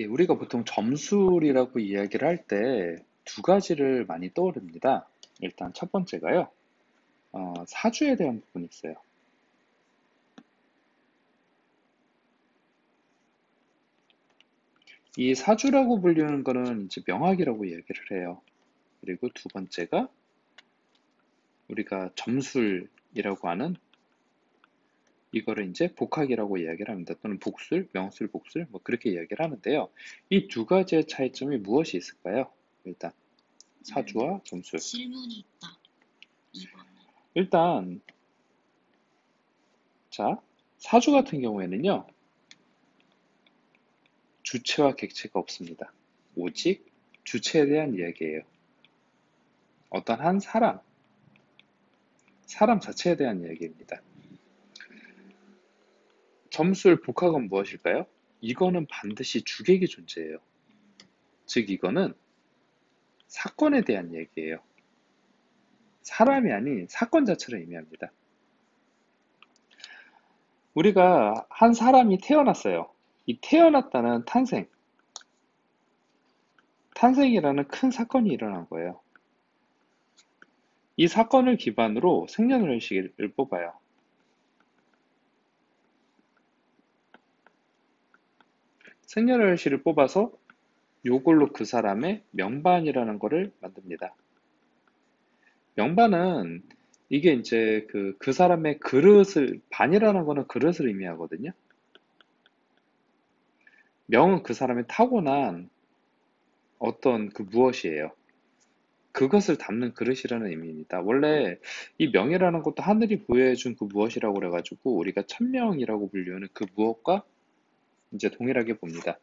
예, 우리가 보통 점술이라고 이야기를 할 때 두 가지를 많이 떠오릅니다. 일단 첫 번째가요, 사주에 대한 부분이 있어요. 이 사주라고 불리는 거는 이제 명학이라고 이야기를 해요. 그리고 두 번째가 우리가 점술이라고 하는 이거를 이제 복학이라고 이야기를 합니다. 또는 복술, 명술, 복술, 뭐 그렇게 이야기를 하는데요. 이 두 가지의 차이점이 무엇이 있을까요? 일단 사주와 점술. 질문이 있다. 2번에. 일단 자, 사주 같은 경우에는요. 주체와 객체가 없습니다. 오직 주체에 대한 이야기예요. 어떤 한 사람 자체에 대한 이야기입니다. 점술 복학은 무엇일까요? 이거는 반드시 주객이 존재해요. 즉 이거는 사건에 대한 얘기예요. 사람이 아닌 사건 자체를 의미합니다. 우리가 한 사람이 태어났어요. 이 태어났다는 탄생이라는 큰 사건이 일어난 거예요. 이 사건을 기반으로 생년월일을 뽑아요. 생년월일을 뽑아서 요걸로 그 사람의 명반이라는 거를 만듭니다. 명반은 이게 이제 그 사람의 반이라는 거는 그릇을 의미하거든요. 명은 그 사람의 타고난 어떤 그 무엇이에요. 그것을 담는 그릇이라는 의미입니다. 원래 이 명이라는 것도 하늘이 부여해준 그 무엇이라고 그래가지고 우리가 천명이라고 불리는 그 무엇과 이제 동일하게 봅니다.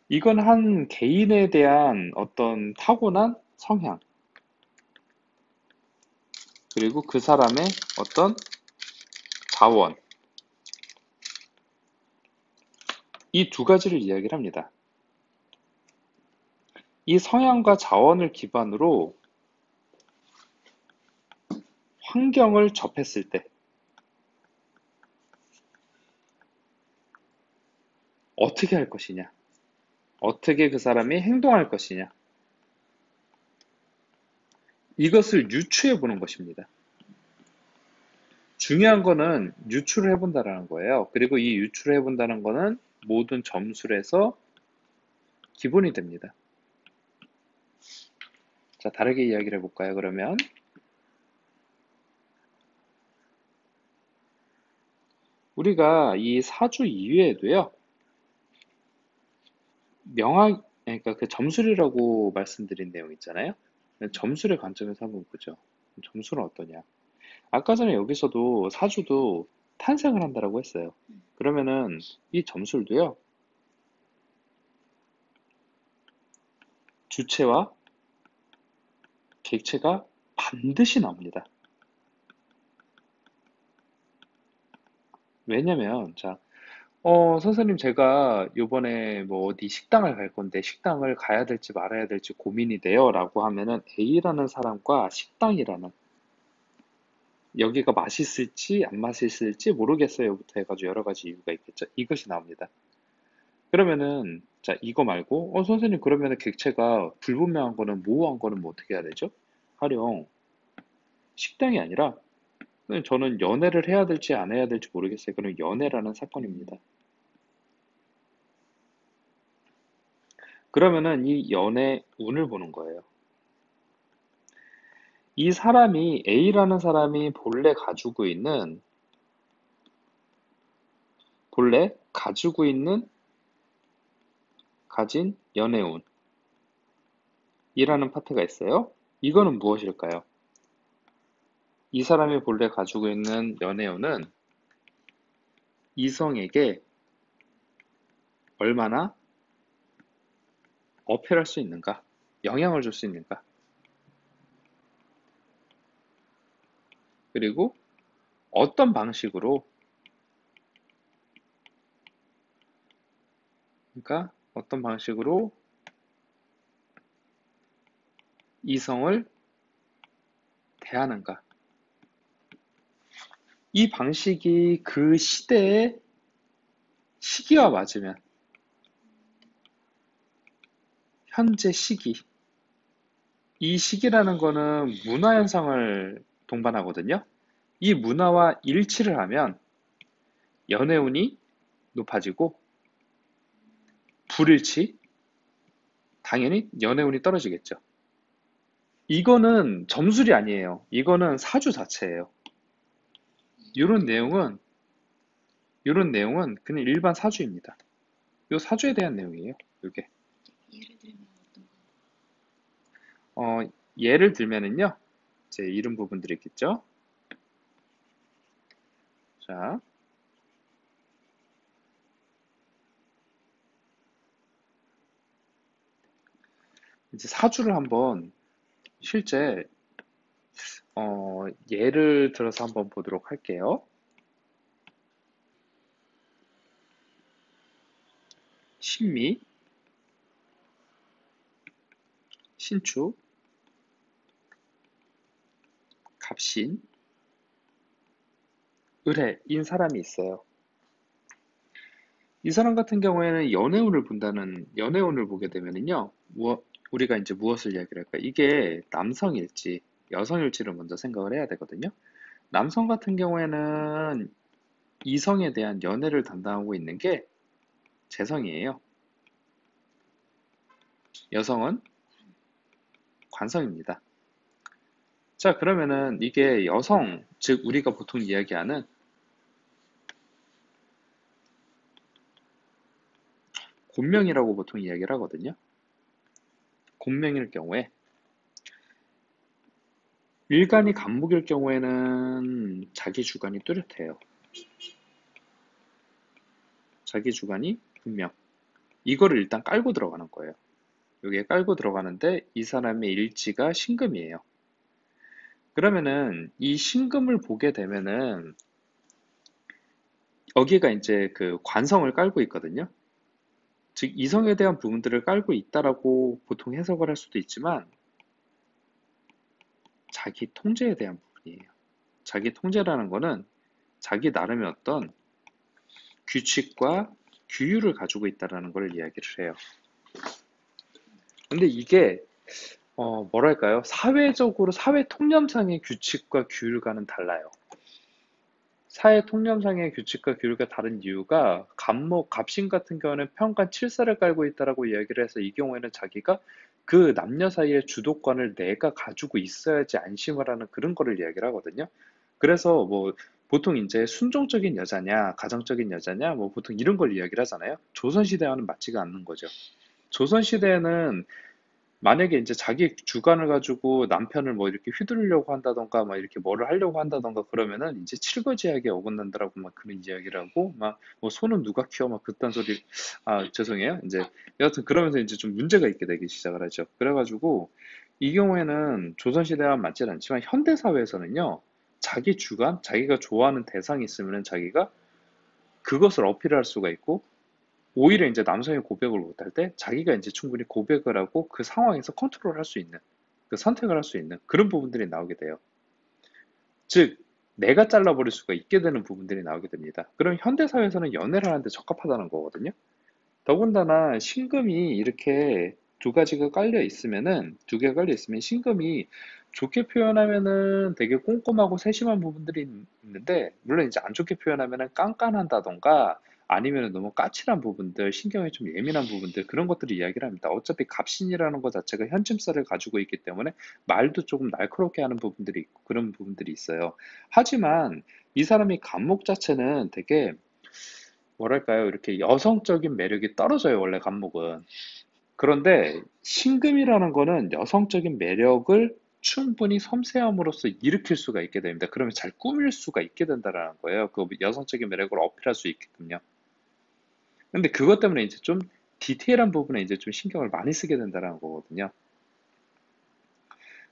이건 한 개인에 대한 어떤 타고난 성향, 그리고 그 사람의 어떤 자원, 이 두 가지를 이야기를 합니다. 이 성향과 자원을 기반으로 환경을 접했을 때 어떻게 할 것이냐, 어떻게 그 사람이 행동할 것이냐, 이것을 유추해 보는 것입니다. 중요한 거는 유추를 해본다라는 거예요. 그리고 이 유추를 해본다는 거는 모든 점술에서 기본이 됩니다. 자, 다르게 이야기를 해볼까요, 그러면? 우리가 이 사주 이외에도요, 그러니까 그 점술이라고 말씀드린 내용 있잖아요. 점술의 관점에서 한번 보죠. 점술은 어떠냐? 아까 전에 여기서도 사주도 탄생을 한다라고 했어요. 그러면은 이 점술도요, 주체와 객체가 반드시 나옵니다. 왜냐면, 자, 선생님, 제가 요번에 뭐 어디 식당을 갈 건데 식당을 가야 될지 말아야 될지 고민이 돼요. 라고 하면은 A라는 사람과 식당이라는 여기가 맛있을지 안 맛있을지 모르겠어요부터 해가지고 여러 가지 이유가 있겠죠. 이것이 나옵니다. 그러면은, 자, 이거 말고, 선생님, 그러면은 객체가 불분명한 거는 모호한 거는 뭐 어떻게 해야 되죠? 활용, 식당이 아니라, 저는 연애를 해야 될지 안 해야 될지 모르겠어요. 그럼 연애라는 사건입니다. 그러면은 이 연애 운을 보는 거예요. 이 사람이, A라는 사람이 본래 가지고 있는, 가진 연애운이라는 파트가 있어요. 이거는 무엇일까요? 이 사람이 본래 가지고 있는 연애운은 이성에게 얼마나 어필할 수 있는가? 영향을 줄 수 있는가? 그리고 어떤 방식으로, 그러니까 어떤 방식으로 이성을 대하는가? 이 방식이 그 시대의 시기와 맞으면 현재 시기. 이 시기라는 거는 문화 현상을 동반하거든요. 이 문화와 일치를 하면 연애운이 높아지고 불일치, 당연히 연애운이 떨어지겠죠. 이거는 점술이 아니에요. 이거는 사주 자체예요. 이런 내용은 이런 내용은 그냥 일반 사주입니다. 이 사주에 대한 내용이에요. 이게 예를 들면 어떤 거? 어, 예를 들면은요. 제 이런 부분들이 있겠죠. 자, 이제 사주를 한번 실제 예를 들어서 한번 보도록 할게요. 신미, 신축, 갑신, 을해인 사람이 있어요. 이 사람 같은 경우에는 연애운을 보게 되면은요, 우리가 이제 무엇을 이야기를 할까? 이게 남성일지, 여성일지를 먼저 생각을 해야 되거든요. 남성 같은 경우에는 이성에 대한 연애를 담당하고 있는 게 재성이에요. 여성은 관성입니다. 자, 그러면은 이게 여성, 즉 우리가 보통 이야기하는 곤명이라고 보통 이야기를 하거든요. 곤명일 경우에 일간이 간목일 경우에는 자기 주관이 뚜렷해요. 자기 주관이 분명. 이거를 일단 깔고 들어가는 거예요. 여기에 깔고 들어가는데 이 사람의 일지가 신금이에요. 그러면은 이 신금을 보게 되면은 여기가 이제 그 관성을 깔고 있거든요. 즉 이성에 대한 부분들을 깔고 있다라고 보통 해석을 할 수도 있지만 자기 통제에 대한 부분이에요. 자기 통제라는 거는 자기 나름의 어떤 규칙과 규율을 가지고 있다라는 걸 이야기를 해요. 근데 이게 뭐랄까요? 사회적으로 사회 통념상의 규칙과 규율과는 달라요. 사회 통념상의 규칙과 규율과 다른 이유가 갑신 같은 경우는 평간 7사를 깔고 있다라고 이야기를 해서 이 경우에는 자기가 그 남녀 사이의 주도권을 내가 가지고 있어야지 안심을 하는 그런 거를 이야기를 하거든요. 그래서 뭐 보통 이제 순종적인 여자냐, 가정적인 여자냐, 뭐 보통 이런 걸 이야기를 하잖아요. 조선시대와는 맞지가 않는 거죠. 조선시대에는 만약에 이제 자기 주관을 가지고 남편을 뭐 이렇게 휘두르려고 한다던가 막 이렇게 뭐를 하려고 한다던가 그러면은 이제 칠거지약에 어긋난다라고 막 그런 이야기를 하고 막 뭐 소는 누가 키워 막 그딴 소리 죄송해요 이제 여하튼 그러면서 이제 좀 문제가 있게 되기 시작을 하죠. 그래가지고 이 경우에는 조선시대와 맞지는 않지만 현대 사회에서는요 자기 주관 자기가 좋아하는 대상이 있으면은 자기가 그것을 어필할 수가 있고 오히려 이제 남성이 고백을 못할 때 자기가 이제 충분히 고백을 하고 그 상황에서 컨트롤할 수 있는, 그 선택을 할 수 있는 그런 부분들이 나오게 돼요. 즉, 내가 잘라버릴 수가 있게 되는 부분들이 나오게 됩니다. 그럼 현대사회에서는 연애를 하는데 적합하다는 거거든요. 더군다나 신금이 이렇게 두 개가 깔려 있으면 신금이 좋게 표현하면은 되게 꼼꼼하고 세심한 부분들이 있는데, 물론 이제 안 좋게 표현하면은 깐깐한다던가 아니면은 너무 까칠한 부분들, 신경이 좀 예민한 부분들, 그런 것들을 이야기를 합니다. 어차피 갑신이라는 것 자체가 현침살을 가지고 있기 때문에 말도 조금 날카롭게 하는 부분들이 있고 그런 부분들이 있어요. 하지만 이 사람이 간목 자체는 되게 뭐랄까요? 이렇게 여성적인 매력이 떨어져요, 원래 간목은. 그런데 신금이라는 거는 여성적인 매력을 충분히 섬세함으로써 일으킬 수가 있게 됩니다. 그러면 잘 꾸밀 수가 있게 된다라는 거예요. 그 여성적인 매력을 어필할 수 있게끔요. 근데 그것 때문에 이제 좀 디테일한 부분에 이제 좀 신경을 많이 쓰게 된다라는 거거든요.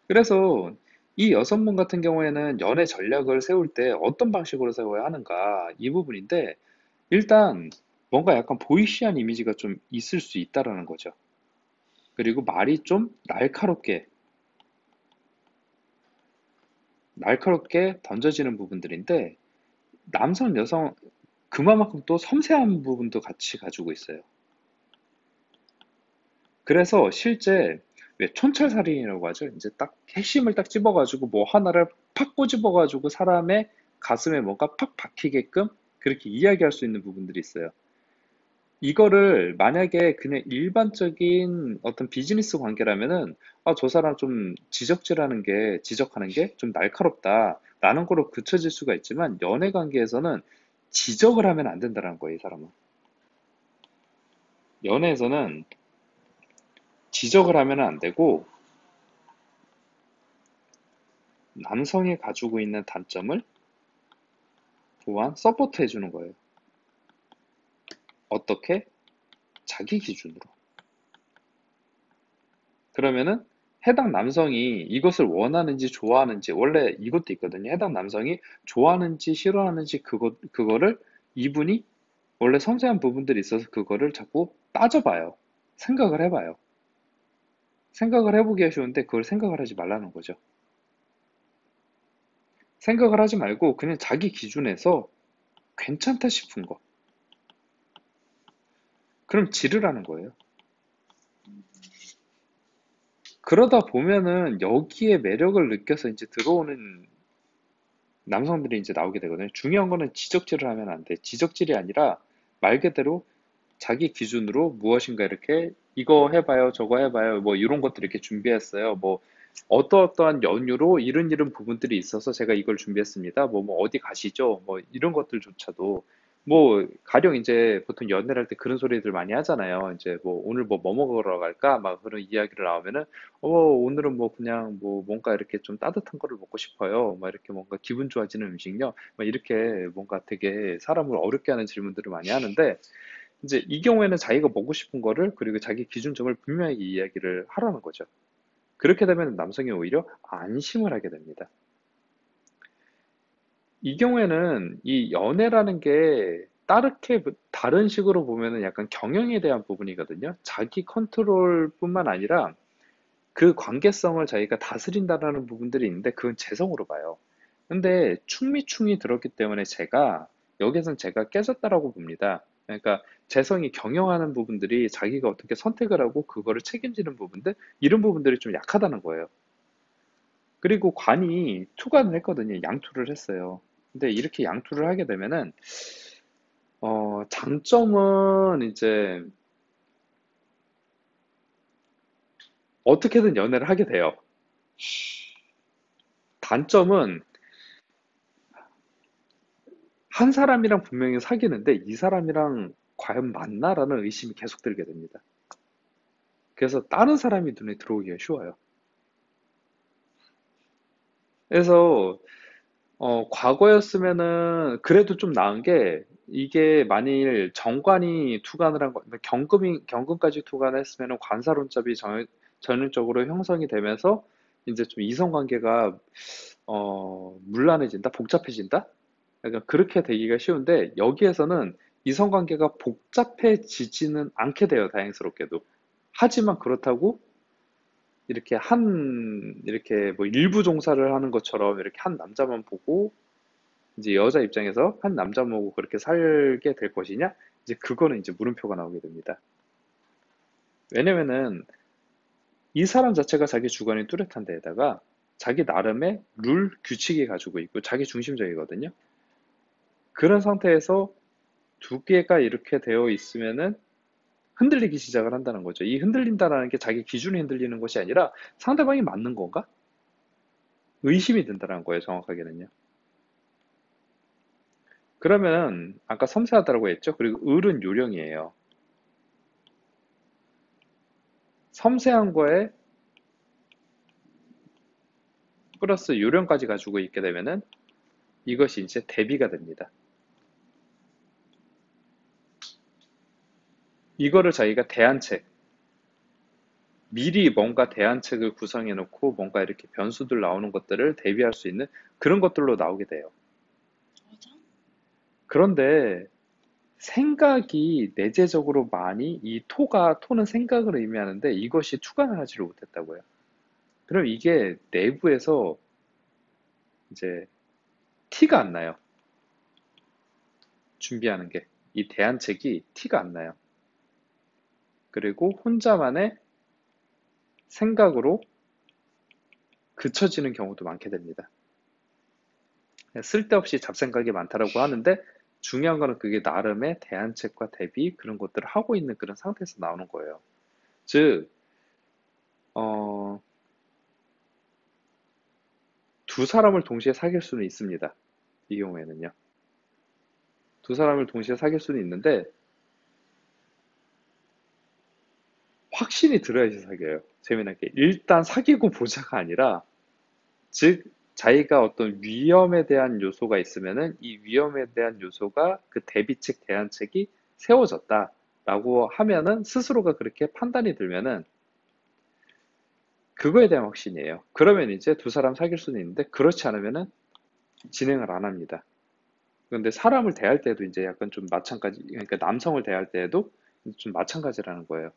그래서 이 여성분 같은 경우에는 연애 전략을 세울 때 어떤 방식으로 세워야 하는가 이 부분인데 일단 뭔가 약간 보이시한 이미지가 좀 있을 수 있다라는 거죠. 그리고 말이 좀 날카롭게 던져지는 부분들인데 남성, 여성 그만큼 또 섬세한 부분도 같이 가지고 있어요. 그래서 실제 왜 촌철살인이라고 하죠? 이제 딱 핵심을 딱 집어가지고 뭐 하나를 팍 꼬집어가지고 사람의 가슴에 뭔가 팍 박히게끔 그렇게 이야기할 수 있는 부분들이 있어요. 이거를 만약에 그냥 일반적인 어떤 비즈니스 관계라면은 저 사람 좀 지적하는 게 좀 날카롭다 라는 거로 그쳐질 수가 있지만 연애 관계에서는 지적을 하면 안 된다는 거예요, 이 사람은. 연애에서는 지적을 하면 안 되고 남성이 가지고 있는 단점을 또한 서포트 해주는 거예요. 어떻게? 자기 기준으로. 그러면은 해당 남성이 이것을 원하는지 좋아하는지 원래 이것도 있거든요. 해당 남성이 좋아하는지 싫어하는지 그거를 이분이 원래 섬세한 부분들이 있어서 그거를 자꾸 따져봐요. 생각을 해봐요. 생각을 해보기가 쉬운데 그걸 생각을 하지 말라는 거죠. 생각을 하지 말고 그냥 자기 기준에서 괜찮다 싶은 거. 그럼 지르라는 거예요. 그러다 보면은 여기에 매력을 느껴서 이제 들어오는 남성들이 이제 나오게 되거든요. 중요한 거는 지적질을 하면 안 돼. 지적질이 아니라 말 그대로 자기 기준으로 무엇인가 이렇게 이거 해봐요, 저거 해봐요, 뭐 이런 것들 이렇게 준비했어요. 뭐 어떠어떠한 연유로 이런 부분들이 있어서 제가 이걸 준비했습니다. 뭐 어디 가시죠? 뭐 이런 것들조차도 뭐 가령 이제 보통 연애를 할 때 그런 소리들 많이 하잖아요. 이제 뭐 오늘 뭐 먹으러 갈까? 막 그런 이야기를 나오면은 오늘은 뭐 그냥 뭐 뭔가 이렇게 좀 따뜻한 거를 먹고 싶어요. 막 이렇게 뭔가 기분 좋아지는 음식요. 막 이렇게 뭔가 되게 사람을 어렵게 하는 질문들을 많이 하는데 이제 이 경우에는 자기가 먹고 싶은 거를 그리고 자기 기준점을 분명하게 이야기를 하라는 거죠. 그렇게 되면 남성이 오히려 안심을 하게 됩니다. 이 경우에는 이 연애라는 게 다르게 다른 식으로 보면은 약간 경영에 대한 부분이거든요. 자기 컨트롤뿐만 아니라 그 관계성을 자기가 다스린다라는 부분들이 있는데 그건 재성으로 봐요. 근데 충미충이 들었기 때문에 여기서는 제가 깨졌다라고 봅니다. 그러니까 재성이 경영하는 부분들이 자기가 어떻게 선택을 하고 그거를 책임지는 부분들 이런 부분들이 좀 약하다는 거예요. 그리고 관이 투관을 했거든요. 양투를 했어요. 근데 이렇게 양투를 하게 되면은 장점은 이제 어떻게든 연애를 하게 돼요. 단점은 한 사람이랑 분명히 사귀는데 이 사람이랑 과연 맞나라는 의심이 계속 들게 됩니다. 그래서 다른 사람이 눈에 들어오기가 쉬워요. 그래서 과거였으면은 그래도 좀 나은 게 이게 만일 정관이 투관을 한 거, 그러니까 경금까지 투관을 했으면은 관사론잡이 전형적으로 형성이 되면서 이제 좀 이성관계가 문란해진다, 복잡해진다. 그러니까 그렇게 되기가 쉬운데 여기에서는 이성관계가 복잡해지지는 않게 돼요, 다행스럽게도. 하지만 그렇다고 이렇게 뭐 일부 종사를 하는 것처럼 이렇게 한 남자만 보고 이제 여자 입장에서 한 남자만 보고 그렇게 살게 될 것이냐? 이제 그거는 이제 물음표가 나오게 됩니다. 왜냐면은 이 사람 자체가 자기 주관이 뚜렷한 데에다가 자기 나름의 룰, 규칙이 가지고 있고 자기 중심적이거든요. 그런 상태에서 두 개가 이렇게 되어 있으면은 흔들리기 시작을 한다는 거죠. 이 흔들린다라는 게 자기 기준이 흔들리는 것이 아니라 상대방이 맞는 건가? 의심이 든다는 거예요, 정확하게는요. 그러면 아까 섬세하다고 했죠? 그리고 을은 요령이에요. 섬세한 거에 플러스 요령까지 가지고 있게 되면은 이것이 이제 대비가 됩니다. 이거를 자기가 미리 뭔가 대안책을 구성해 놓고 뭔가 이렇게 변수들 나오는 것들을 대비할 수 있는 그런 것들로 나오게 돼요. 맞아? 그런데 생각이 내재적으로 많이 토는 생각을 의미하는데 이것이 투과를 하지를 못했다고요. 그럼 이게 내부에서 이제 티가 안 나요. 준비하는 게. 이 대안책이 티가 안 나요. 그리고 혼자만의 생각으로 그쳐지는 경우도 많게 됩니다. 쓸데없이 잡생각이 많다라고 하는데 중요한 거는 그게 나름의 대안책과 대비 그런 것들을 하고 있는 그런 상태에서 나오는 거예요. 즉, 어, 두 사람을 동시에 사귈 수는 있습니다. 이 경우에는요. 두 사람을 동시에 사귈 수는 있는데 확신이 들어야지 사귀어요. 재미나게. 일단 사귀고 보자가 아니라 즉 자기가 어떤 위험에 대한 요소가 있으면은 이 위험에 대한 요소가 그 대비책, 대안책이 세워졌다라고 하면은 스스로가 그렇게 판단이 들면은 그거에 대한 확신이에요. 그러면 이제 두 사람 사귈 수는 있는데 그렇지 않으면은 진행을 안 합니다. 그런데 사람을 대할 때도 이제 약간 좀 마찬가지, 그러니까 남성을 대할 때에도 좀 마찬가지라는 거예요.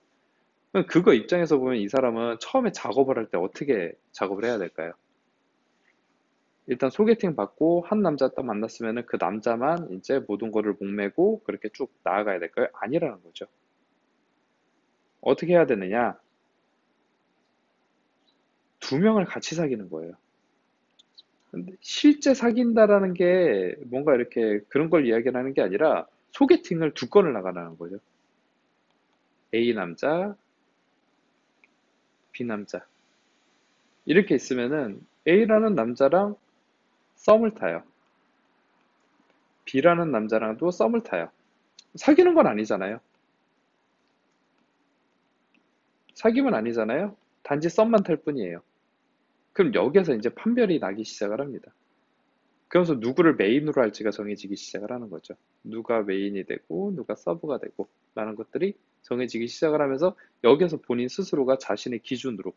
그거 입장에서 보면 이 사람은 처음에 작업을 할 때 어떻게 작업을 해야 될까요? 일단 소개팅 받고 한 남자 딱 만났으면은 그 남자만 이제 모든 거를 목매고 그렇게 쭉 나아가야 될까요? 아니라는 거죠. 어떻게 해야 되느냐? 두 명을 같이 사귀는 거예요. 근데 실제 사귄다라는 게 뭔가 이렇게 그런 걸 이야기하는 게 아니라 소개팅을 두 건을 나가라는 거죠. A 남자, B 남자. 이렇게 있으면은 A라는 남자랑 썸을 타요. B라는 남자랑도 썸을 타요. 사귀는 건 아니잖아요. 사귀면 아니잖아요. 단지 썸만 탈 뿐이에요. 그럼 여기에서 이제 판별이 나기 시작을 합니다. 그러면서 누구를 메인으로 할지가 정해지기 시작을 하는 거죠. 누가 메인이 되고 누가 서브가 되고 라는 것들이 정해지기 시작을 하면서 여기에서 본인 스스로가 자신의 기준으로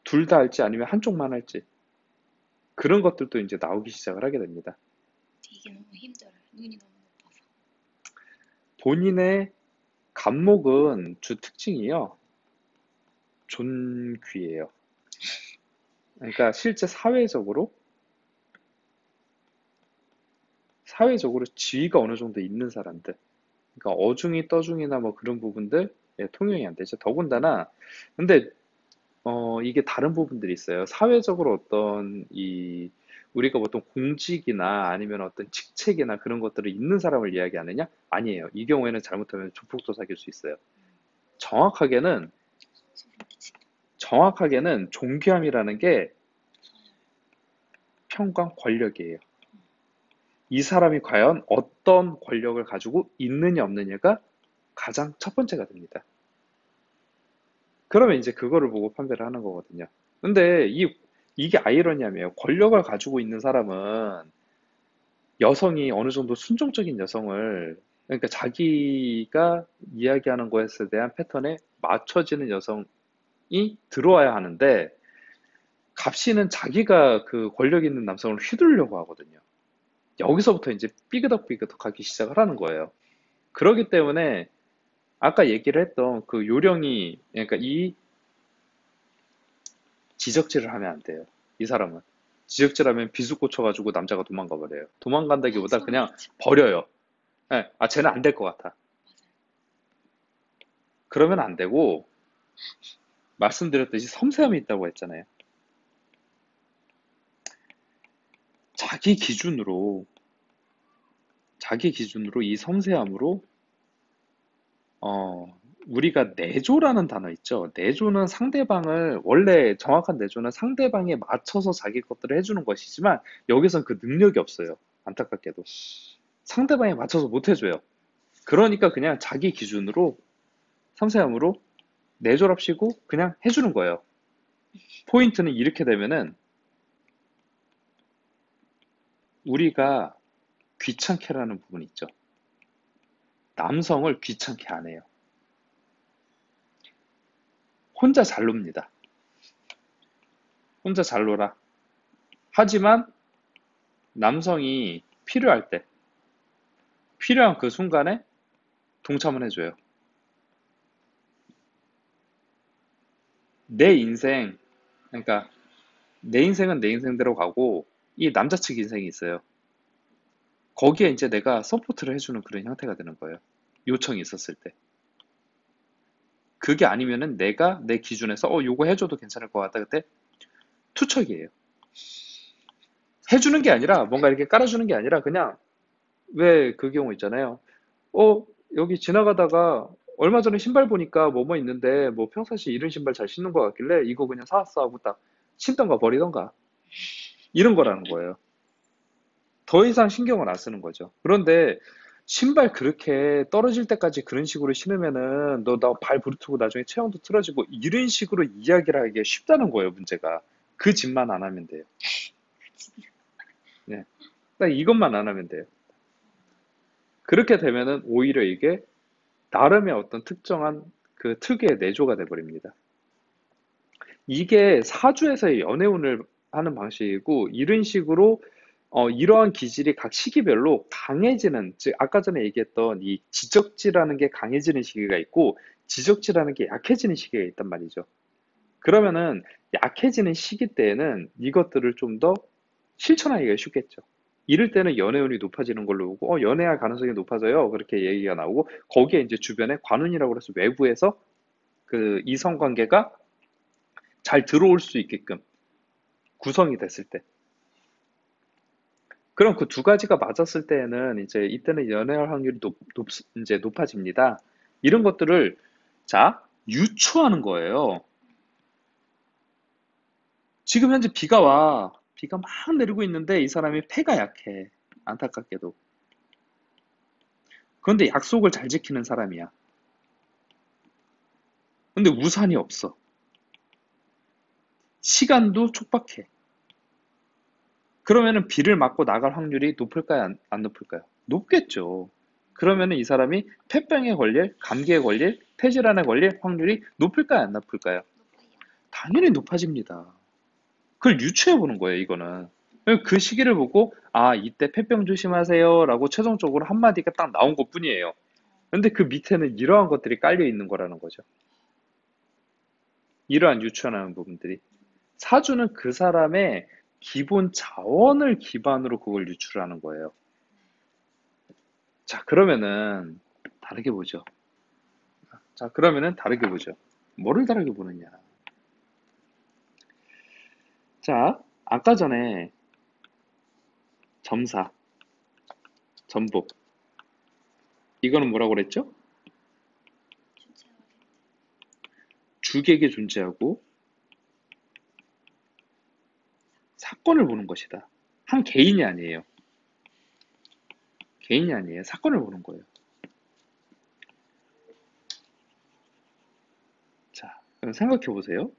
둘 다 할지 아니면 한쪽만 할지 그런 것들도 이제 나오기 시작을 하게 됩니다. 이게 너무 힘들어요. 눈이 너무 높아서. 본인의 간목은 주 특징이요. 존귀예요. 그러니까 실제 사회적으로 지위가 어느 정도 있는 사람들. 그러니까 어중이 떠중이나 뭐 그런 부분들 통용이 안 되죠. 더군다나 근데 이게 다른 부분들이 있어요. 사회적으로 어떤 우리가 보통 공직이나 아니면 어떤 직책이나 그런 것들을 있는 사람을 이야기하느냐? 아니에요. 이 경우에는 잘못하면 조폭도 사귈 수 있어요. 정확하게는 소름 끼친다. 존귀함이라는 게 평강 권력이에요. 이 사람이 과연 어떤 권력을 가지고 있느냐 없느냐가 가장 첫 번째가 됩니다. 그러면 이제 그거를 보고 판별을 하는 거거든요. 근데 이게 아이러니하며요. 권력을 가지고 있는 사람은 여성이 어느 정도 순종적인 여성을, 그러니까 자기가 이야기하는 것에 대한 패턴에 맞춰지는 여성이 들어와야 하는데, 갑시는 자기가 그 권력 있는 남성을 휘두르려고 하거든요. 여기서부터 이제 삐그덕삐그덕 하기 시작을 하는 거예요. 그렇기 때문에 아까 얘기를 했던 그 요령이, 그러니까 이 지적질을 하면 안 돼요. 이 사람은. 지적질하면 비수 꽂혀가지고 남자가 도망가 버려요. 도망간다기보다 소름 그냥 끼쳐. 버려요. 예, 아, 쟤는 안 될 것 같아. 맞아요. 그러면 안 되고, 말씀드렸듯이 섬세함이 있다고 했잖아요. 자기 기준으로, 자기 기준으로 이 섬세함으로, 우리가 내조라는 단어 있죠. 내조는 상대방을, 원래 정확한 내조는 상대방에 맞춰서 자기 것들을 해주는 것이지만, 여기선 그 능력이 없어요. 안타깝게도. 상대방에 맞춰서 못 해줘요. 그러니까 그냥 자기 기준으로, 섬세함으로 내조랍시고 그냥 해주는 거예요. 포인트는 이렇게 되면은, 우리가 귀찮게라는 부분이 있죠. 남성을 귀찮게 안 해요. 혼자 잘 놉니다. 혼자 잘 놀아. 하지만 남성이 필요할 때, 필요한 그 순간에 동참을 해줘요. 내 인생, 그러니까 내 인생은 내 인생대로 가고 이 남자 측 인생이 있어요. 거기에 이제 내가 서포트를 해주는 그런 형태가 되는 거예요. 요청이 있었을 때. 그게 아니면은 내가 내 기준에서 요거 해줘도 괜찮을 것 같다. 그때 투척이에요. 해주는 게 아니라 뭔가 이렇게 깔아주는 게 아니라 그냥 왜 그 경우 있잖아요. 여기 지나가다가 얼마 전에 신발 보니까 뭐뭐 있는데 뭐 평상시 이런 신발 잘 신는 것 같길래 이거 그냥 사왔어 하고 딱 신던가 버리던가 이런 거라는 거예요. 더 이상 신경을 안 쓰는 거죠. 그런데 신발 그렇게 떨어질 때까지 그런 식으로 신으면은 너 나 발 부르트고 나중에 체형도 틀어지고 이런 식으로 이야기를 하기가 쉽다는 거예요, 문제가. 그 짓만 안 하면 돼요. 네. 딱 이것만 안 하면 돼요. 그렇게 되면은 오히려 이게 나름의 어떤 특정한 그 특유의 내조가 돼버립니다. 이게 사주에서의 연애운을 하는 방식이고 이런 식으로 이러한 기질이 각 시기별로 강해지는, 즉 아까 전에 얘기했던 이 지적지라는 게 강해지는 시기가 있고 지적지라는 게 약해지는 시기가 있단 말이죠. 그러면은 약해지는 시기 때에는 이것들을 좀 더 실천하기가 쉽겠죠. 이럴 때는 연애운이 높아지는 걸로 보고 연애할 가능성이 높아져요. 그렇게 얘기가 나오고 거기에 이제 주변에 관운이라고 해서 외부에서 그 이성관계가 잘 들어올 수 있게끔 구성이 됐을 때. 그럼 그 두 가지가 맞았을 때에는 이제 이때는 연애할 확률이 이제 높아집니다. 이런 것들을 자, 유추하는 거예요. 지금 현재 비가 와. 비가 막 내리고 있는데 이 사람이 폐가 약해. 안타깝게도. 그런데 약속을 잘 지키는 사람이야. 근데 우산이 없어. 시간도 촉박해. 그러면은 비를 맞고 나갈 확률이 높을까요? 안 높을까요? 높겠죠. 그러면은 이 사람이 폐병에 걸릴, 감기에 걸릴, 폐질환에 걸릴 확률이 높을까요? 안 높을까요? 높아요. 당연히 높아집니다. 그걸 유추해 보는 거예요, 이거는. 그 시기를 보고, 이때 폐병 조심하세요. 라고 최종적으로 한마디가 딱 나온 것 뿐이에요. 근데 그 밑에는 이러한 것들이 깔려 있는 거라는 거죠. 이러한 유추하는 부분들이. 사주는 그 사람의 기본 자원을 기반으로 그걸 유출을 하는 거예요. 자, 그러면은 다르게 보죠. 자, 그러면은 다르게 보죠. 뭐를 다르게 보느냐. 자, 아까 전에 점사, 전복. 이거는 뭐라고 그랬죠? 주체하게. 주객에 존재하고 사건을 보는 것이다. 한 개인이 아니에요. 개인이 아니에요. 사건을 보는 거예요. 자, 그럼 생각해 보세요.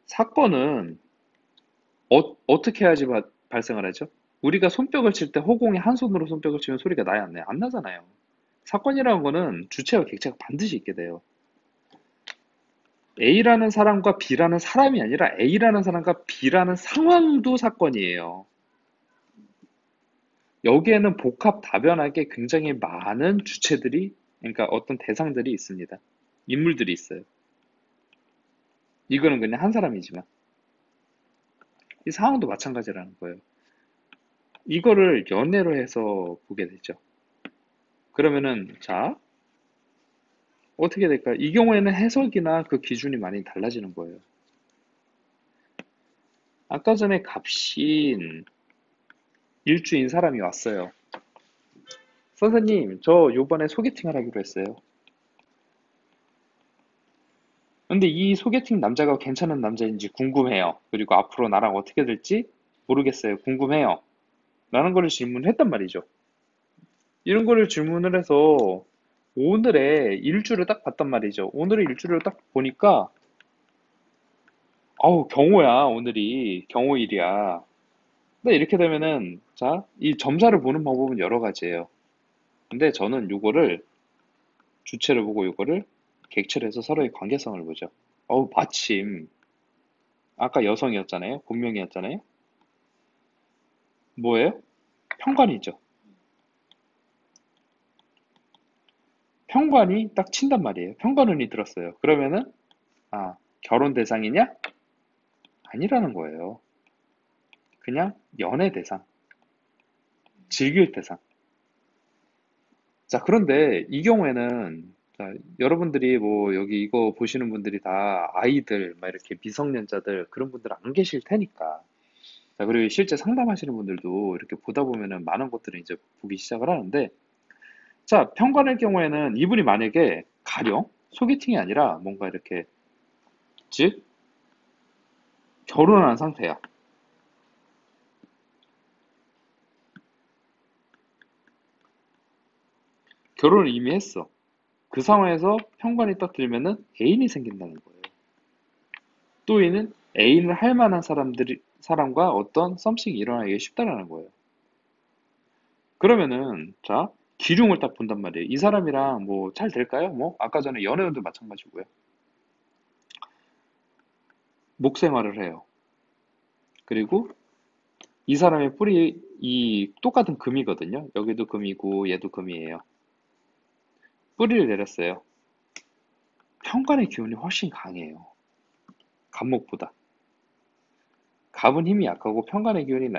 사건은 어떻게 해야지 발생을 하죠? 우리가 손뼉을 칠 때 허공에 한 손으로 손뼉을 치면 소리가 나야 안 나요? 안 나잖아요. 사건이라는 거는 주체와 객체가 반드시 있게 돼요. A라는 사람과 B라는 사람이 아니라 A라는 사람과 B라는 상황도 사건이에요. 여기에는 복합 다변하게 굉장히 많은 주체들이, 그러니까 어떤 대상들이 있습니다. 인물들이 있어요. 이거는 그냥 한 사람이지만. 이 상황도 마찬가지라는 거예요. 이거를 연애로 해서 보게 되죠. 그러면은, 자, 어떻게 될까요? 이 경우에는 해석이나 그 기준이 많이 달라지는 거예요. 아까 전에 갑신, 일주인 사람이 왔어요. 선생님, 저 요번에 소개팅을 하기로 했어요. 근데 이 소개팅 남자가 괜찮은 남자인지 궁금해요. 그리고 앞으로 나랑 어떻게 될지 모르겠어요. 궁금해요. 라는 거를 질문을 했단 말이죠. 이런 거를 질문을 해서 오늘의 일주를 딱 봤단 말이죠. 오늘의 일주를 딱 보니까 경호야. 오늘이 경호일이야. 근데 이렇게 되면은 자, 이 점사를 보는 방법은 여러 가지예요. 근데 저는 요거를 주체를 보고 요거를 객체를 해서 서로의 관계성을 보죠. 마침 아까 여성이었잖아요. 본명이었잖아요. 뭐예요? 편관이죠. 편관이 딱 친단 말이에요. 편관운이 들었어요. 그러면은 결혼 대상이냐? 아니라는 거예요. 그냥 연애 대상, 즐길 대상. 자, 그런데 이 경우에는 자, 여러분들이 뭐 여기 이거 보시는 분들이 다 아이들, 막 이렇게 미성년자들 그런 분들 안 계실 테니까. 자, 그리고 실제 상담하시는 분들도 이렇게 보다 보면은 많은 것들을 이제 보기 시작을 하는데, 자, 평관의 경우에는 이분이 만약에 가령 소개팅이 아니라 뭔가 이렇게, 즉, 결혼한 상태야. 결혼을 이미 했어. 그 상황에서 평관이 딱 들면은 애인이 생긴다는 거예요. 또 이는 애인을 할 만한 사람과 어떤 썸씽이 일어나기 쉽다라는 거예요. 그러면은, 자, 기둥을 딱 본단 말이에요. 이 사람이랑 뭐 잘 될까요? 뭐, 아까 전에 연애운도 마찬가지고요. 목 생활을 해요. 그리고 이 사람의 뿌리, 이 똑같은 금이거든요. 여기도 금이고 얘도 금이에요. 뿌리를 내렸어요. 평간의 기운이 훨씬 강해요. 갑목보다. 갑은 힘이 약하고 평간의 기운이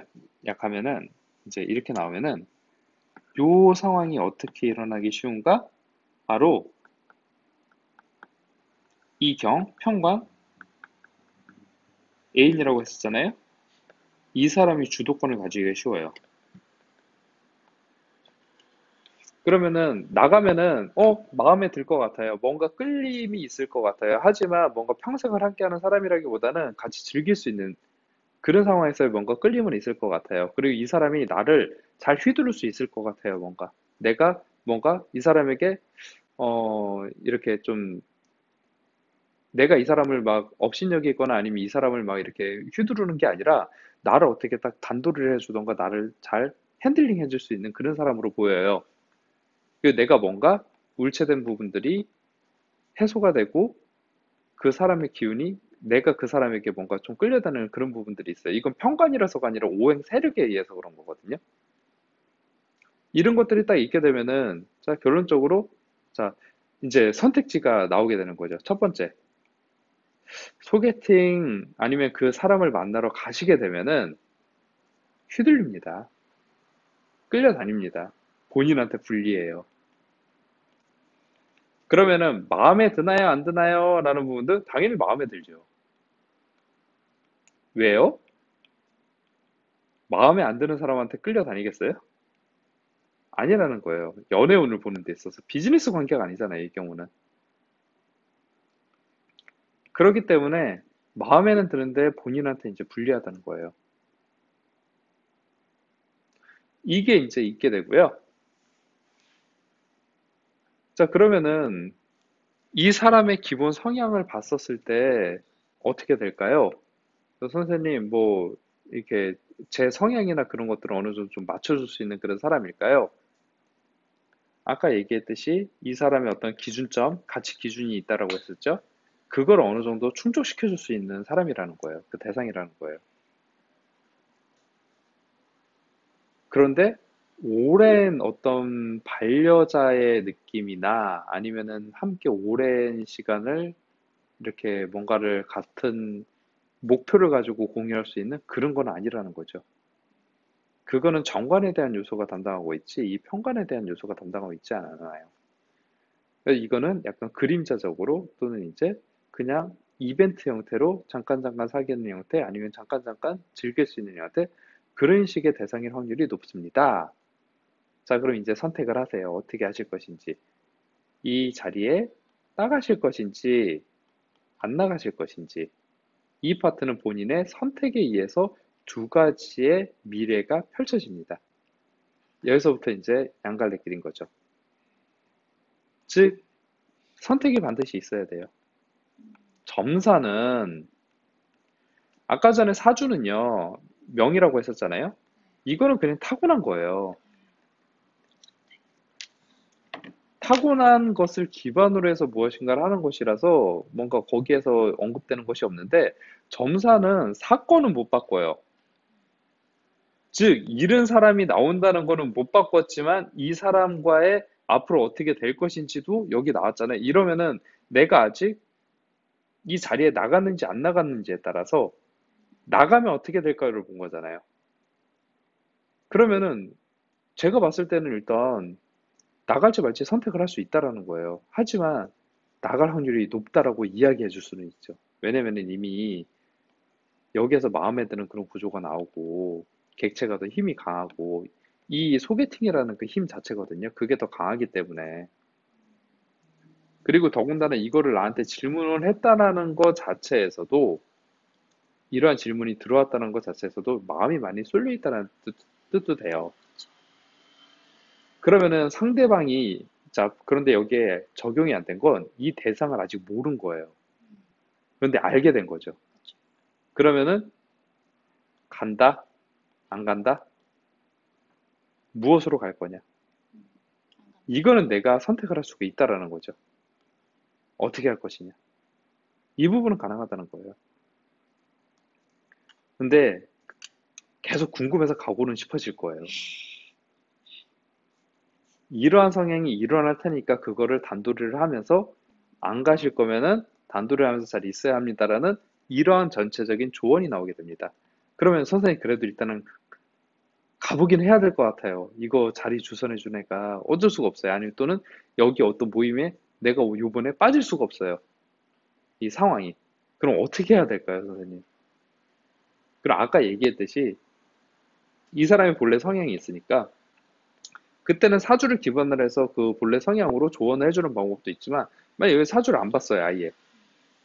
약하면은 이제 이렇게 나오면은 요 상황이 어떻게 일어나기 쉬운가? 바로 이경, 평관, 애인이라고 했었잖아요. 이 사람이 주도권을 가지기가 쉬워요. 그러면은 나가면은 마음에 들 것 같아요. 뭔가 끌림이 있을 것 같아요. 하지만 뭔가 평생을 함께하는 사람이라기보다는 같이 즐길 수 있는 그런 상황에서 뭔가 끌림은 있을 것 같아요. 그리고 이 사람이 나를 잘 휘두를 수 있을 것 같아요. 뭔가 내가 뭔가 이 사람에게 이렇게 좀 내가 이 사람을 막 업신여기 있거나 아니면 이 사람을 막 이렇게 휘두르는 게 아니라 나를 어떻게 딱 단도리를 해주던가 나를 잘 핸들링 해줄 수 있는 그런 사람으로 보여요. 그 내가 뭔가 울체된 부분들이 해소가 되고 그 사람의 기운이 내가 그 사람에게 뭔가 좀 끌려다니는 그런 부분들이 있어요. 이건 편관이라서가 아니라 오행 세력에 의해서 그런 거거든요. 이런 것들이 딱 있게 되면은 자 결론적으로 자 이제 선택지가 나오게 되는 거죠. 첫 번째 소개팅 아니면 그 사람을 만나러 가시게 되면은 휘둘립니다. 끌려다닙니다. 본인한테 불리해요. 그러면은 마음에 드나요, 안 드나요? 라는 부분도 당연히 마음에 들죠. 왜요? 마음에 안 드는 사람한테 끌려다니겠어요? 아니라는 거예요. 연애운을 보는 데 있어서 비즈니스 관계가 아니잖아요, 이 경우는. 그렇기 때문에 마음에는 드는데 본인한테 이제 불리하다는 거예요. 이게 이제 있게 되고요. 자, 그러면은 이 사람의 기본 성향을 봤었을 때 어떻게 될까요? 선생님, 뭐, 이렇게 제 성향이나 그런 것들을 어느 정도 좀 맞춰줄 수 있는 그런 사람일까요? 아까 얘기했듯이 이 사람의 어떤 기준점, 가치 기준이 있다라고 했었죠? 그걸 어느 정도 충족시켜줄 수 있는 사람이라는 거예요. 그 대상이라는 거예요. 그런데 오랜 어떤 반려자의 느낌이나 아니면은 함께 오랜 시간을 이렇게 뭔가를 같은 목표를 가지고 공유할 수 있는 그런 건 아니라는 거죠. 그거는 정관에 대한 요소가 담당하고 있지, 이 편관에 대한 요소가 담당하고 있지 않아요. 그래서 이거는 약간 그림자적으로 또는 이제 그냥 이벤트 형태로 잠깐 잠깐 사귀는 형태 아니면 잠깐 잠깐 즐길 수 있는 형태 그런 식의 대상일 확률이 높습니다. 자, 그럼 이제 선택을 하세요. 어떻게 하실 것인지. 이 자리에 나가실 것인지 안 나가실 것인지. 이 파트는 본인의 선택에 의해서 두 가지의 미래가 펼쳐집니다. 여기서부터 이제 양갈래길인 거죠. 즉, 선택이 반드시 있어야 돼요. 점사는 아까 전에 사주는요, 명이라고 했었잖아요. 이거는 그냥 타고난 거예요. 타고난 것을 기반으로 해서 무엇인가를 하는 것이라서 뭔가 거기에서 언급되는 것이 없는데 점사는 사건은 못 바꿔요. 즉, 잃은 사람이 나온다는 거는 못 바꿨지만 이 사람과의 앞으로 어떻게 될 것인지도 여기 나왔잖아요. 이러면은 내가 아직 이 자리에 나갔는지 안 나갔는지에 따라서 나가면 어떻게 될까를 본 거잖아요. 그러면은 제가 봤을 때는 일단 나갈지 말지 선택을 할 수 있다라는 거예요. 하지만 나갈 확률이 높다라고 이야기해 줄 수는 있죠. 왜냐면은 이미 여기에서 마음에 드는 그런 구조가 나오고 객체가 더 힘이 강하고 이 소개팅이라는 그 힘 자체거든요. 그게 더 강하기 때문에. 그리고 더군다나 이거를 나한테 질문을 했다라는 것 자체에서도 이러한 질문이 들어왔다는 것 자체에서도 마음이 많이 쏠려 있다는 뜻도 돼요. 그러면은 상대방이 자, 그런데 여기에 적용이 안 된 건 이 대상을 아직 모른 거예요. 그런데 알게 된 거죠. 그쵸. 그러면은 간다? 안 간다? 무엇으로 갈 거냐? 음, 안 간다. 이거는 내가 선택을 할 수가 있다라는 거죠. 어떻게 할 것이냐? 이 부분은 가능하다는 거예요. 근데 계속 궁금해서 가고는 싶어질 거예요. 이러한 성향이 일어날 테니까 그거를 단도리를 하면서 안 가실 거면은 단도리를 하면서 잘 있어야 합니다라는 이러한 전체적인 조언이 나오게 됩니다. 그러면 선생님 그래도 일단은 가보긴 해야 될 것 같아요. 이거 자리 주선해 준 애가 어쩔 수가 없어요. 아니면 또는 여기 어떤 모임에 내가 요번에 빠질 수가 없어요. 이 상황이. 그럼 어떻게 해야 될까요, 선생님? 그럼 아까 얘기했듯이 이 사람이 본래 성향이 있으니까 그때는 사주를 기반으로 해서 그 본래 성향으로 조언을 해주는 방법도 있지만 만약 여기 사주를 안 봤어요, 아예.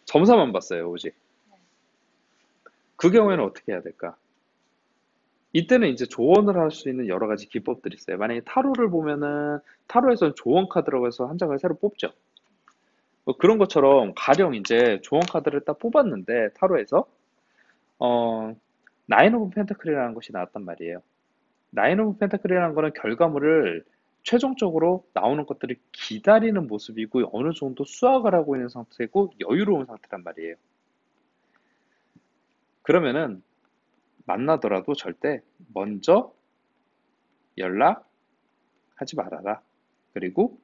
점사만 봤어요, 오직. 네. 그 경우에는 어떻게 해야 될까? 이때는 이제 조언을 할 수 있는 여러 가지 기법들이 있어요. 만약에 타로를 보면은 타로에서는 조언 카드라고 해서 한 장을 새로 뽑죠. 뭐 그런 것처럼 가령 이제 조언 카드를 딱 뽑았는데 타로에서 어 나인 오브 펜타클이라는 것이 나왔단 말이에요. 나인 오브 펜타클이라는 거는 결과물을 최종적으로 나오는 것들을 기다리는 모습이고 어느 정도 수확을 하고 있는 상태고 여유로운 상태란 말이에요. 그러면은 만나더라도 절대 먼저 연락하지 말아라. 그리고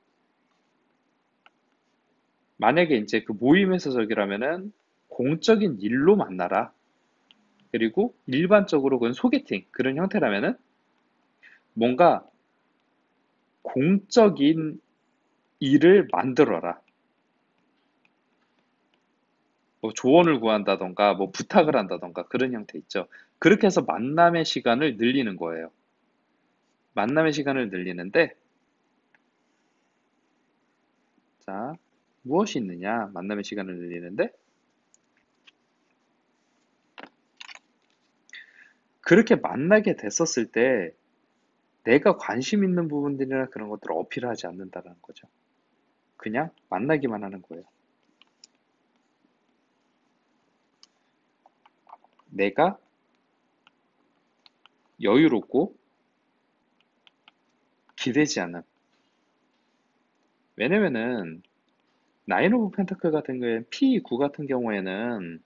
만약에 이제 그 모임에서 저기라면은 공적인 일로 만나라. 그리고 일반적으로 그건 소개팅 그런 형태라면은 뭔가 공적인 일을 만들어라. 뭐 조언을 구한다던가 뭐 부탁을 한다던가 그런 형태 있죠. 그렇게 해서 만남의 시간을 늘리는 거예요. 만남의 시간을 늘리는데 자, 무엇이 있느냐? 만남의 시간을 늘리는데 그렇게 만나게 됐었을 때 내가 관심 있는 부분들이나 그런 것들을 어필하지 않는다는 거죠. 그냥 만나기만 하는 거예요. 내가 여유롭고 기대지 않은. 왜냐면은 나인 오브 펜타클 같은 경우에 P9 같은 경우에는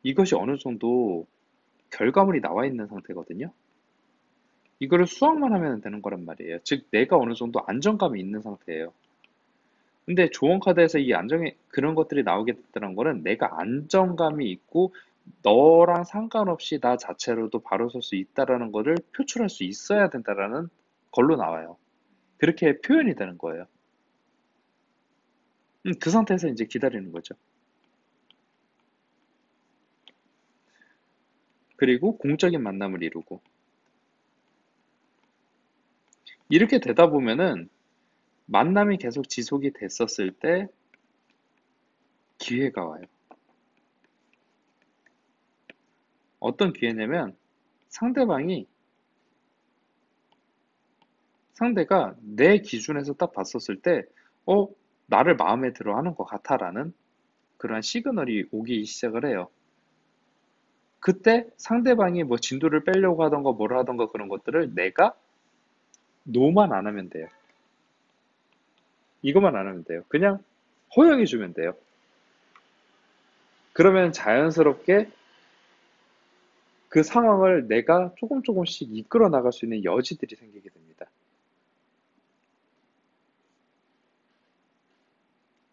이것이 어느 정도 결과물이 나와 있는 상태거든요. 이거를 수확만 하면 되는 거란 말이에요. 즉 내가 어느 정도 안정감이 있는 상태예요. 근데 조언 카드에서 이 안정의 그런 것들이 나오게 됐다는 거는 내가 안정감이 있고 너랑 상관없이 나 자체로도 바로 설 수 있다라는 거를 표출할 수 있어야 된다라는 걸로 나와요. 그렇게 표현이 되는 거예요. 그 상태에서 이제 기다리는 거죠. 그리고 공적인 만남을 이루고 이렇게 되다 보면은 만남이 계속 지속이 됐었을 때 기회가 와요. 어떤 기회냐면 상대방이 상대가 내 기준에서 딱 봤었을 때 어, 나를 마음에 들어 하는 것 같아라는 그러한 시그널이 오기 시작을 해요. 그때 상대방이 뭐 진도를 빼려고 하던가 뭘 하던가 그런 것들을 내가 노만 안 하면 돼요. 이것만 안 하면 돼요. 그냥 허용해 주면 돼요. 그러면 자연스럽게 그 상황을 내가 조금 조금씩 이끌어 나갈 수 있는 여지들이 생기게 됩니다.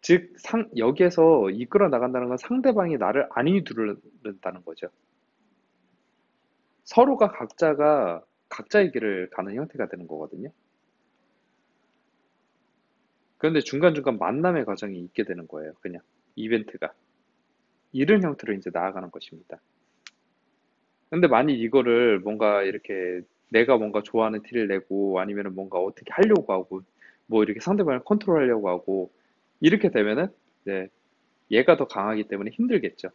즉, 여기에서 이끌어 나간다는 건 상대방이 나를 안이 두른다는 거죠. 서로가 각자가 각자의 길을 가는 형태가 되는 거거든요. 그런데 중간중간 만남의 과정이 있게 되는 거예요. 그냥 이벤트가. 이런 형태로 이제 나아가는 것입니다. 근데 만약 이거를 뭔가 이렇게 내가 뭔가 좋아하는 티를 내고 아니면은 뭔가 어떻게 하려고 하고 뭐 이렇게 상대방을 컨트롤하려고 하고 이렇게 되면은 이제 얘가 더 강하기 때문에 힘들겠죠.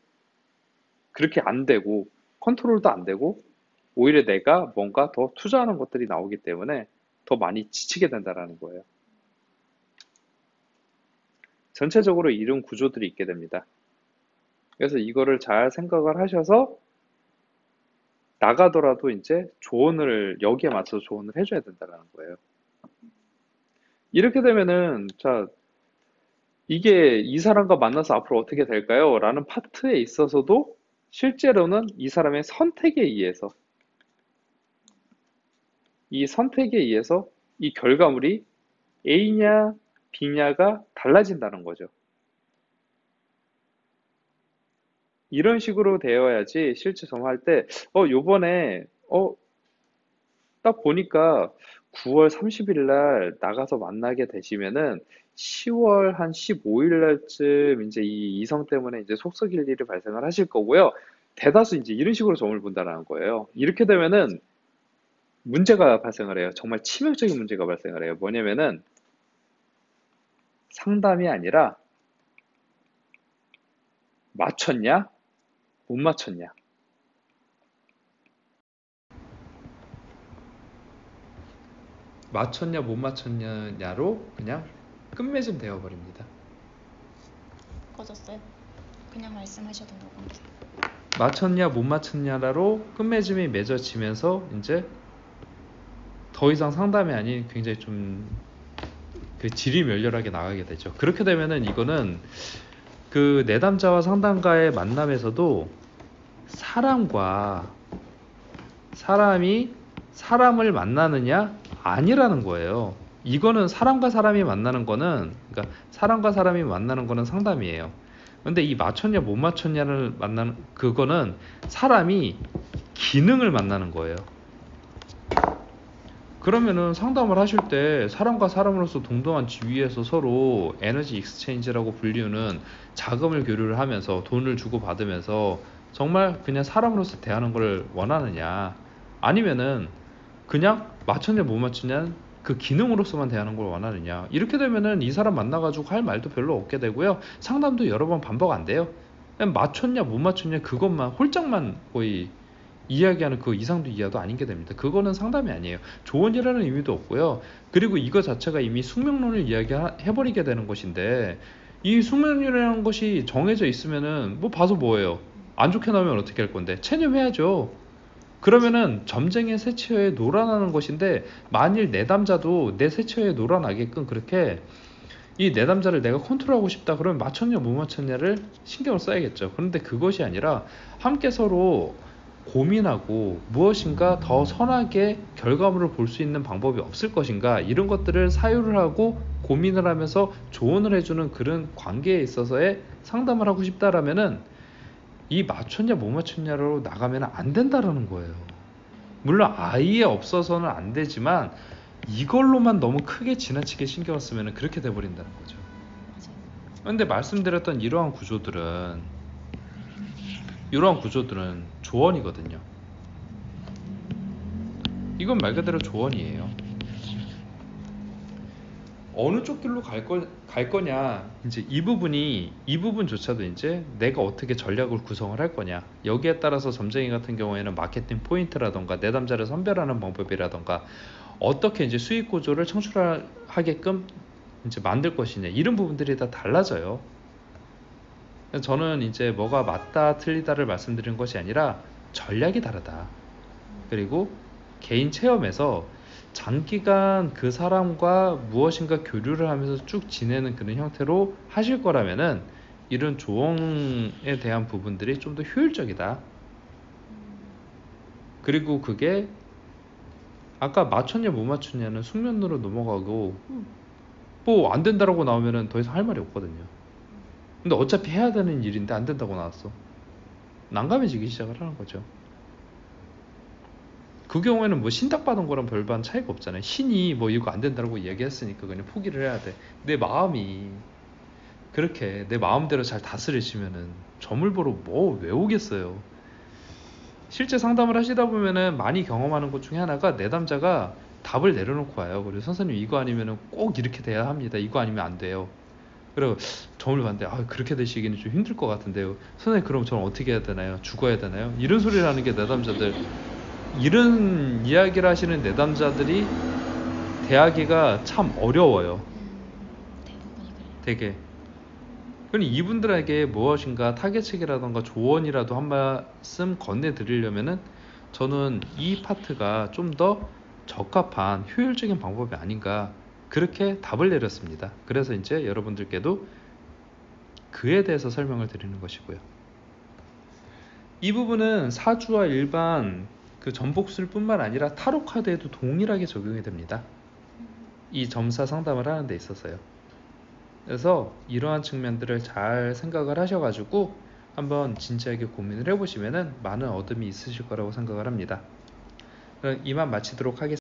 그렇게 안 되고 컨트롤도 안 되고 오히려 내가 뭔가 더 투자하는 것들이 나오기 때문에 더 많이 지치게 된다라는 거예요. 전체적으로 이런 구조들이 있게 됩니다. 그래서 이거를 잘 생각을 하셔서 나가더라도 이제 조언을 여기에 맞춰서 조언을 해줘야 된다라는 거예요. 이렇게 되면은 자 이게 이 사람과 만나서 앞으로 어떻게 될까요? 라는 파트에 있어서도 실제로는 이 사람의 선택에 의해서 이 선택에 의해서 이 결과물이 A냐 B냐가 달라진다는 거죠. 이런 식으로 되어야지 실제 점할 때 요번에 딱 보니까 9월 30일 날 나가서 만나게 되시면은 10월 한 15일 날쯤 이제 이 이성 때문에 이제 속썩일 일이 발생을 하실 거고요. 대다수 이제 이런 식으로 점을 본다는 거예요. 이렇게 되면은 문제가 발생을 해요. 정말 치명적인 문제가 발생을 해요. 뭐냐면은 상담이 아니라 맞췄냐? 못 맞췄냐? 맞췄냐 못 맞췄냐로 그냥 끝맺음 되어버립니다. 꺼졌어요? 그냥 말씀하셔도 되는데. 맞췄냐 못 맞췄냐로 끝맺음이 맺어지면서 이제 더 이상 상담이 아닌 굉장히 좀 그 질이 멸렬하게 나가게 되죠. 그렇게 되면은 이거는 그 내담자와 상담가의 만남에서도 사람과 사람이 사람을 만나느냐 아니라는 거예요. 이거는 사람과 사람이 만나는 거는 그러니까 사람과 사람이 만나는 거는 상담이에요. 근데 이 맞췄냐 못 맞췄냐를 만나는 그거는 사람이 기능을 만나는 거예요. 그러면은 상담을 하실 때 사람과 사람으로서 동등한 지위에서 서로 에너지 익스체인지라고 불리우는 자금을 교류를 하면서 돈을 주고 받으면서 정말 그냥 사람으로서 대하는 걸 원하느냐 아니면은 그냥 맞췄냐 못 맞췄냐 그 기능으로서만 대하는 걸 원하느냐 이렇게 되면은 이 사람 만나가지고 할 말도 별로 없게 되고요. 상담도 여러 번 반복 안 돼요. 그냥 맞췄냐 못 맞췄냐 그것만 홀짝만 거의 이야기하는 그 이상도 이하도 아닌 게 됩니다. 그거는 상담이 아니에요. 조언이라는 의미도 없고요. 그리고 이거 자체가 이미 숙명론을 이야기해버리게 되는 것인데 이 숙명론이라는 것이 정해져 있으면은 뭐 봐서 뭐예요. 안 좋게 나오면 어떻게 할 건데 체념해야죠. 그러면은 점쟁이의 새치어에 놀아나는 것인데 만일 내담자도 내 새치어에 놀아나게끔 그렇게 이 내담자를 내가 컨트롤하고 싶다 그러면 맞췄냐 못 맞췄냐를 신경을 써야겠죠. 그런데 그것이 아니라 함께 서로 고민하고 무엇인가 더 선하게 결과물을 볼 수 있는 방법이 없을 것인가 이런 것들을 사유를 하고 고민을 하면서 조언을 해주는 그런 관계에 있어서의 상담을 하고 싶다라면은 이 맞췄냐 못 맞췄냐로 나가면 안 된다라는 거예요. 물론 아예 없어서는 안 되지만 이걸로만 너무 크게 지나치게 신경을 쓰면 그렇게 돼버린다는 거죠. 맞아요. 근데 말씀드렸던 이러한 구조들은 조언이거든요. 이건 말 그대로 조언이에요. 어느 쪽 길로 갈 거냐 이제 이 부분조차도 이제 내가 어떻게 전략을 구성을 할 거냐 여기에 따라서 점쟁이 같은 경우에는 마케팅 포인트라던가 내담자를 선별하는 방법이라던가 어떻게 이제 수익 구조를 창출하게끔 이제 만들 것이냐 이런 부분들이 다 달라져요. 저는 이제 뭐가 맞다 틀리다를 말씀드리는 것이 아니라 전략이 다르다. 그리고 개인 체험에서 장기간 그 사람과 무엇인가 교류를 하면서 쭉 지내는 그런 형태로 하실 거라면은 이런 조언에 대한 부분들이 좀 더 효율적이다. 그리고 그게 아까 맞췄냐 못 맞췄냐는 숙면으로 넘어가고 뭐 안 된다라고 나오면은 더 이상 할 말이 없거든요. 근데 어차피 해야 되는 일인데 안 된다고 나왔어. 난감해지기 시작을 하는 거죠. 그 경우에는 뭐 신탁받은 거랑 별반 차이가 없잖아요. 신이 뭐 이거 안 된다고 이야기했으니까 그냥 포기를 해야 돼. 내 마음이 그렇게 내 마음대로 잘 다스려지면은 점을 보러 뭐 외우겠어요. 실제 상담을 하시다 보면은 많이 경험하는 것 중에 하나가 내담자가 답을 내려놓고 와요. 그래서 선생님 이거 아니면은 꼭 이렇게 돼야 합니다. 이거 아니면 안 돼요. 그리고 점을 봤는데 그렇게 되시기는 좀 힘들 것 같은데요. 선생님 그럼 저는 어떻게 해야 되나요? 죽어야 되나요? 이런 소리를 하는 게 내담자들. 이런 이야기를 하시는 내담자들이 대하기가 참 어려워요. 대부분이 그래요. 되게. 그럼 이분들에게 무엇인가 타겟책이라던가 조언이라도 한 말씀 건네드리려면은 저는 이 파트가 좀 더 적합한 효율적인 방법이 아닌가 그렇게 답을 내렸습니다. 그래서 이제 여러분들께도 그에 대해서 설명을 드리는 것이고요. 이 부분은 사주와 일반 그 전복술 뿐만 아니라 타로 카드에도 동일하게 적용이 됩니다. 이 점사 상담을 하는 데 있어서요. 그래서 이러한 측면들을 잘 생각을 하셔가지고 한번 진지하게 고민을 해보시면은 많은 얻음이 있으실 거라고 생각을 합니다. 그럼 이만 마치도록 하겠습니다.